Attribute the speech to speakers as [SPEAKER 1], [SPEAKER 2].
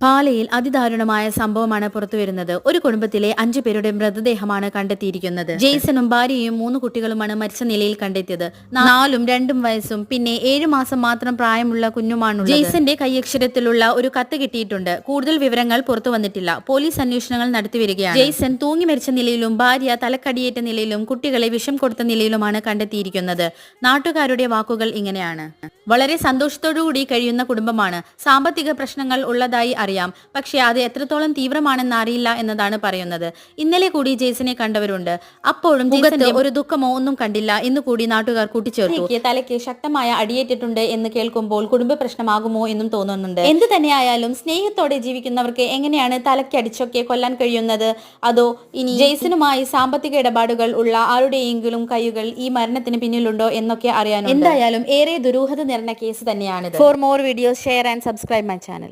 [SPEAKER 1] പാലയിൽ അതിദാരുണമായ സംഭവമാണ് പുറത്തുവരുന്നത്. ഒരു കുടുംബത്തിലെ 5 പേരുടെ മൃതദേഹമാണ് കണ്ടെത്തിയിരിക്കുന്നത്. ജെയ്സണും ഭാര്യയും 3 കുട്ടികളുമാണ് മരിച്ച നിലയിൽ കണ്ടെത്തിയത്. 4ഉം 2ഉം വയസ്സും പിന്നെ 7 മാസം മാത്രം പ്രായമുള്ള കുഞ്ഞുമാണുള്ളത്. ജെയ്സന്റെ കൈയക്ഷരത്തിലുള്ള ഒരു കത്ത് കിട്ടിയിട്ടുണ്ട്. കൂടുതൽ വിവരങ്ങൾ പുറത്തു വന്നിട്ടില്ല. പോലീസ് അന്വേഷണങ്ങൾ നടത്തിവരികയാണ്. ജെയ്സൺ തൂങ്ങി മരിച്ച നിലയിലും ഭാര്യ തലക്കടിയേറ്റ നിലയിലും കുട്ടികളെ വിഷം കൊടുത്ത നിലയിലുമാണ് കണ്ടെത്തിയിരിക്കുന്നത്. നാട്ടുകാരുടെ വാക്കുകൾ ഇങ്ങനെയാണ്: വളരെ സന്തോഷത്തോടുകൂടി കഴിയുന്ന കുടുംബമാണ്. സാമ്പത്തിക പ്രശ്നങ്ങൾ ഉള്ളതായി അറിയാം, പക്ഷേ അത് എത്രത്തോളം തീവ്രമാണെന്ന് അറിയില്ല എന്നതാണ് പറയുന്നത്. ഇന്നലെ കൂടി ജെയ്സനെ കണ്ടവരുണ്ട്. അപ്പോഴും ജെയ്സന്റെ ഒരു ദുഃഖമോ ഒന്നും കണ്ടില്ല എന്ന് കൂടി നാട്ടുകാർ കൂട്ടിച്ചേർത്തു. തലയ്ക്ക് ശക്തമായ അടിയേറ്റിട്ടുണ്ട് എന്ന് കേൾക്കുമ്പോൾ കുടുംബ പ്രശ്നമാകുമോ എന്നും തോന്നുന്നുണ്ട്. എന്ത് തന്നെയായാലും സ്നേഹത്തോടെ ജീവിക്കുന്നവർക്ക് എങ്ങനെയാണ് തലയ്ക്ക് അടിച്ചൊക്കെ കൊല്ലാൻ കഴിയുന്നത്? അതോ ഇനി ജെയ്സനുമായി സാമ്പത്തിക ഇടപാടുകൾ ഉള്ള ആരുടെയെങ്കിലും കൈകൾ ഈ മരണത്തിന് പിന്നിലുണ്ടോ എന്നൊക്കെ അറിയാനുണ്ട്. എന്തായാലും ഏറെ ദുരൂഹത നിറഞ്ഞ കേസ് തന്നെയാണിത്. For more videos share and subscribe my channel.